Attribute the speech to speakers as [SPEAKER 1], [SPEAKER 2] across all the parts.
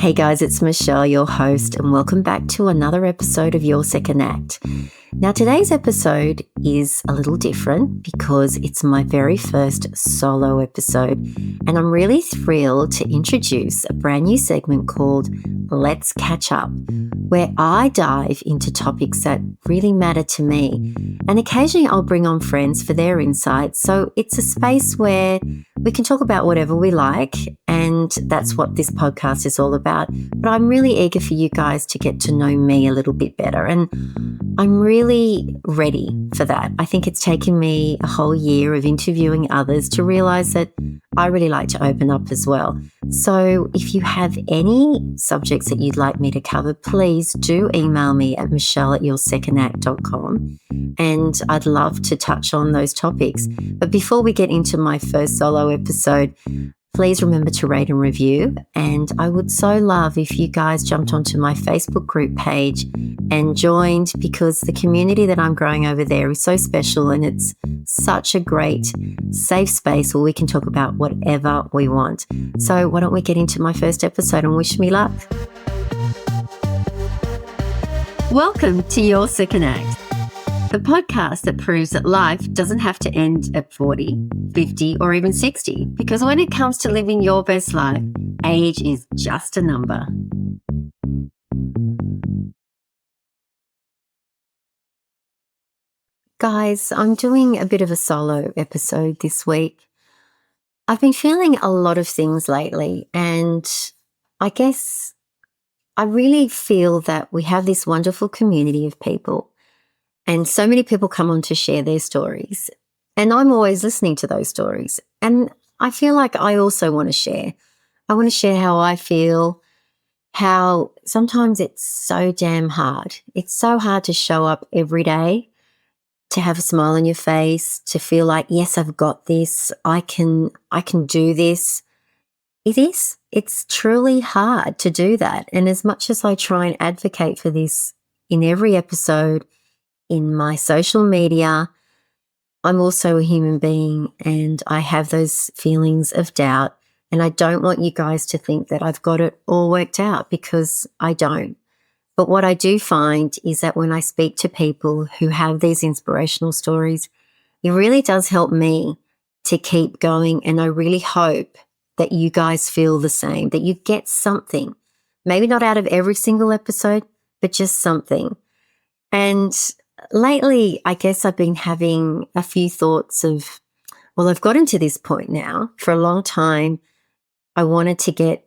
[SPEAKER 1] Hey guys, it's Michelle, your host, and welcome back to another episode of Your Second Act. Now, today's episode is a little different because it's my very first solo episode, and I'm really thrilled to introduce a brand new segment called Let's Catch Up, where I dive into topics that really matter to me, and occasionally I'll bring on friends for their insights. So it's a space where we can talk about whatever we like, and that's what this podcast is all about. But I'm really eager for you guys to get to know me a little bit better, and I'm really ready for that. I think it's taken me a whole year of interviewing others to realize that I really like to open up as well. So if you have any subjects that you'd like me to cover, please do email me at michelle@yoursecond.act.com, and I'd love to touch on those topics. But before we get into my first solo episode, please remember to rate and review. And I would so love if you guys jumped onto my Facebook group page and joined, because the community that I'm growing over there is so special, and it's such a great safe space where we can talk about whatever we want. So why don't we get into my first episode and wish me luck. Welcome to Your Second Act, the podcast that proves that life doesn't have to end at 40, 50, or even 60, because when it comes to living your best life, age is just a number. Guys, I'm doing a bit of a solo episode this week. I've been feeling a lot of things lately, and I guess I really feel that we have this wonderful community of people, and so many people come on to share their stories, and I'm always listening to those stories. And I feel like I also want to share. I want to share how I feel, how sometimes it's so damn hard. It's so hard to show up every day, to have a smile on your face, to feel like, yes, I've got this. I can do this. It is. It's truly hard to do that. And as much as I try and advocate for this in every episode, in my social media, I'm also a human being, and I have those feelings of doubt. And I don't want you guys to think that I've got it all worked out, because I don't. But what I do find is that when I speak to people who have these inspirational stories, it really does help me to keep going. And I really hope that you guys feel the same, that you get something, maybe not out of every single episode, but just something. And lately, I guess I've been having a few thoughts of, well, I've gotten to this point now. For a long time, I wanted to get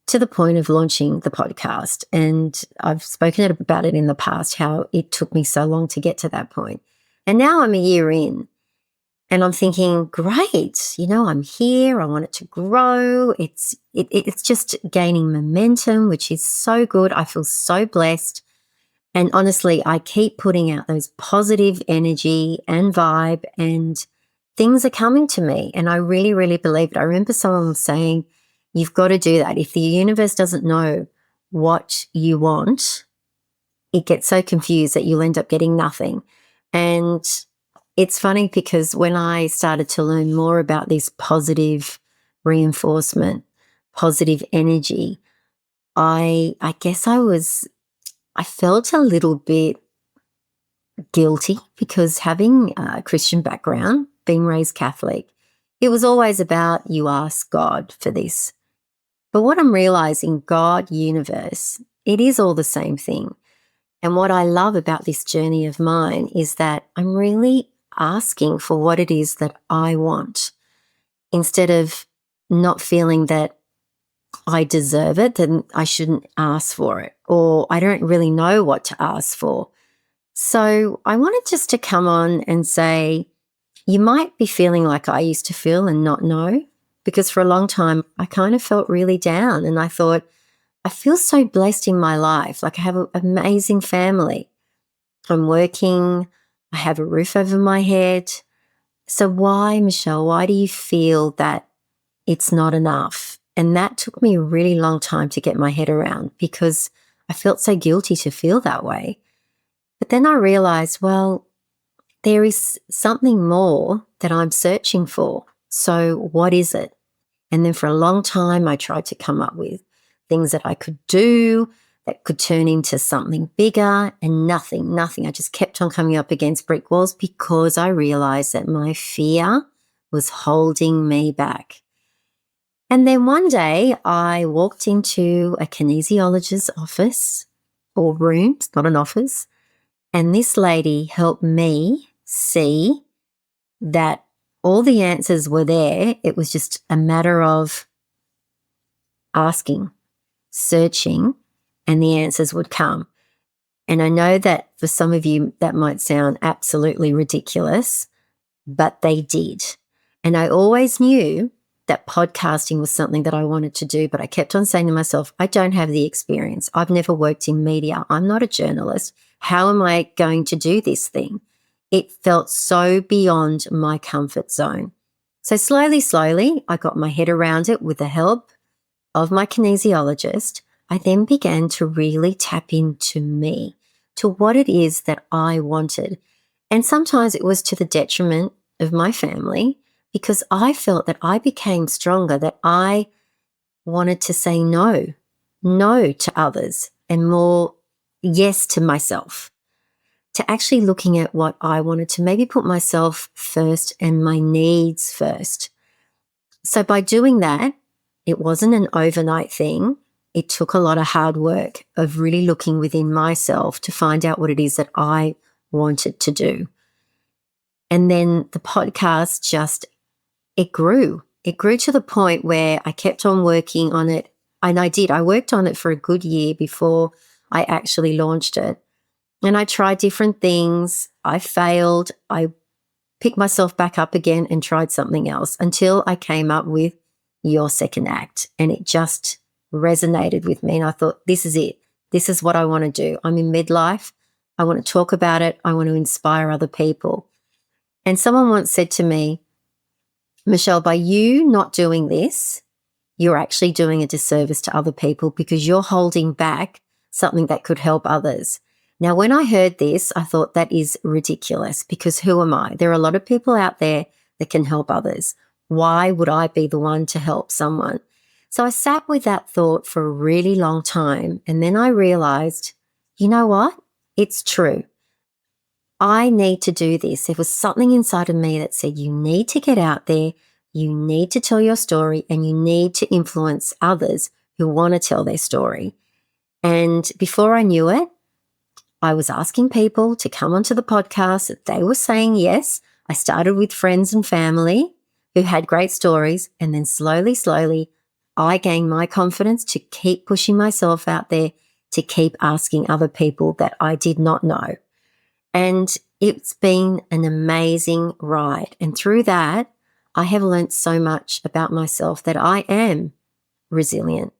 [SPEAKER 1] to the point of launching the podcast. And I've spoken about it in the past, how it took me so long to get to that point. And now I'm a year in, and I'm thinking, great, I'm here. I want it to grow. It's just gaining momentum, which is so good. I feel so blessed. And honestly, I keep putting out those positive energy and vibe, and things are coming to me. And I really, really believe it. I remember someone saying, you've got to do that. If the universe doesn't know what you want, it gets so confused that you'll end up getting nothing. And it's funny, because when I started to learn more about this positive reinforcement, positive energy, I guess I felt a little bit guilty, because having a Christian background, being raised Catholic, it was always about, you ask God for this. But what I'm realizing, God, universe, it is all the same thing. And what I love about this journey of mine is that I'm really asking for what it is that I want, instead of not feeling that I deserve it, then I shouldn't ask for it, or I don't really know what to ask for. So I wanted just to come on and say, you might be feeling like I used to feel and not know, because for a long time I kind of felt really down, and I thought, I feel so blessed in my life. Like, I have an amazing family. I'm working. I have a roof over my head. So why, Michelle, why do you feel that it's not enough? And that took me a really long time to get my head around, because I felt so guilty to feel that way. But then I realized, well, there is something more that I'm searching for. So what is it? And then for a long time, I tried to come up with things that I could do that could turn into something bigger, and nothing. I just kept on coming up against brick walls because I realized that my fear was holding me back. And then one day I walked into a kinesiologist's office or room, it's not an office, and this lady helped me see that all the answers were there. It was just a matter of asking, searching, and the answers would come. And I know that for some of you that might sound absolutely ridiculous, but they did. And I always knew that podcasting was something that I wanted to do, but I kept on saying to myself, I don't have the experience. I've never worked in media. I'm not a journalist. How am I going to do this thing? It felt so beyond my comfort zone. So slowly, I got my head around it with the help of my kinesiologist. I then began to really tap into me, to what it is that I wanted. And sometimes it was to the detriment of my family because I felt that I became stronger, that I wanted to say no to others and more yes to myself, to actually looking at what I wanted, to maybe put myself first and my needs first. So by doing that, it wasn't an overnight thing. It took a lot of hard work of really looking within myself to find out what it is that I wanted to do. And then the podcast it grew. It grew to the point where I kept on working on it. And I worked on it for a good year before I actually launched it. And I tried different things. I failed. I picked myself back up again and tried something else until I came up with Your Second Act. And it just resonated with me. And I thought, this is it. This is what I want to do. I'm in midlife. I want to talk about it. I want to inspire other people. And someone once said to me, Michelle, by you not doing this, you're actually doing a disservice to other people because you're holding back something that could help others. Now, when I heard this, I thought that is ridiculous because who am I? There are a lot of people out there that can help others. Why would I be the one to help someone? So I sat with that thought for a really long time. And then I realized, you know what? It's true. I need to do this. There was something inside of me that said, you need to get out there, you need to tell your story, and you need to influence others who want to tell their story. And before I knew it, I was asking people to come onto the podcast. They were saying yes. I started with friends and family who had great stories. And then slowly, I gained my confidence to keep pushing myself out there, to keep asking other people that I did not know. And it's been an amazing ride. And through that, I have learned so much about myself, that I am resilient,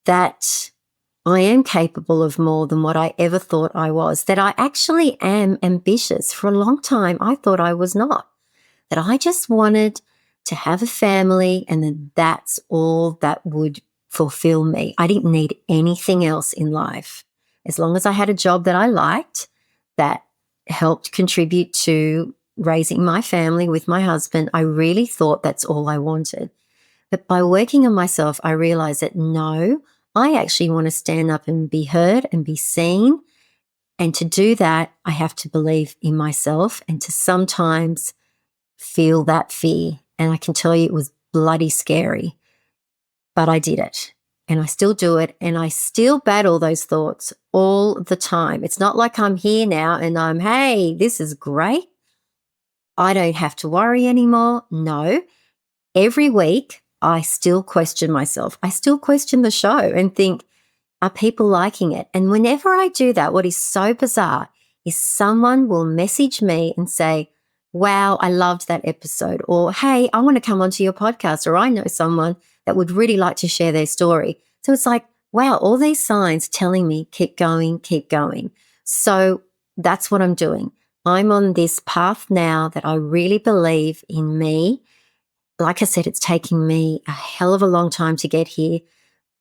[SPEAKER 1] that I am capable of more than what I ever thought I was, that I actually am ambitious. For a long time, I thought I was not, that I just wanted to have a family and then that's all that would fulfill me. I didn't need anything else in life. As long as I had a job that I liked, that helped contribute to raising my family with my husband, I really thought that's all I wanted. But by working on myself, I realized that no, I actually want to stand up and be heard and be seen. And to do that, I have to believe in myself and to sometimes feel that fear. And I can tell you it was bloody scary, but I did it. And I still do it, and I still battle those thoughts all the time. It's not like I'm here now and hey, this is great. I don't have to worry anymore. No. Every week, I still question myself. I still question the show and think, are people liking it? And whenever I do that, what is so bizarre is someone will message me and say, wow, I loved that episode. Or, hey, I want to come onto your podcast. Or I know someone that would really like to share their story. So it's like, wow, all these signs telling me, keep going, keep going. So that's what I'm doing. I'm on this path now that I really believe in me. Like I said, it's taking me a hell of a long time to get here.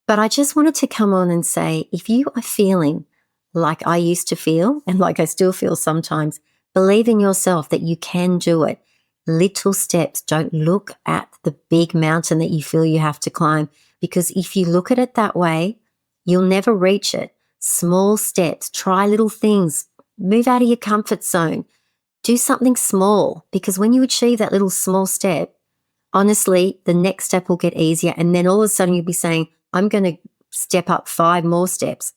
[SPEAKER 1] But I just wanted to come on and say, if you are feeling like I used to feel and like I still feel sometimes, believe in yourself that you can do it. Little steps. Don't look at the big mountain that you feel you have to climb, because if you look at it that way, you'll never reach it. Small steps, try little things, move out of your comfort zone, do something small, because when you achieve that little small step, honestly, the next step will get easier. And then all of a sudden you'll be saying, I'm going to step up 5 more steps.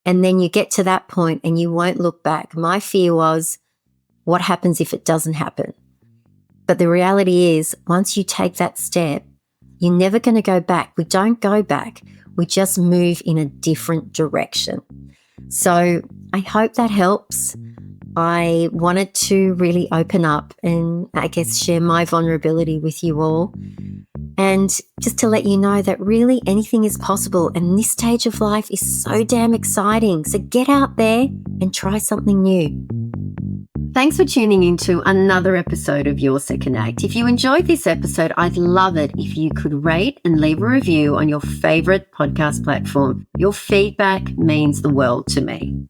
[SPEAKER 1] And then you get to that point and you won't look back. My fear was, what happens if it doesn't happen? But the reality is, once you take that step, you're never going to go back. We don't go back. We just move in a different direction. So I hope that helps. I wanted to really open up and I guess share my vulnerability with you all. And just to let you know that really anything is possible. And this stage of life is so damn exciting. So get out there and try something new. Thanks for tuning into another episode of Your Second Act. If you enjoyed this episode, I'd love it if you could rate and leave a review on your favorite podcast platform. Your feedback means the world to me.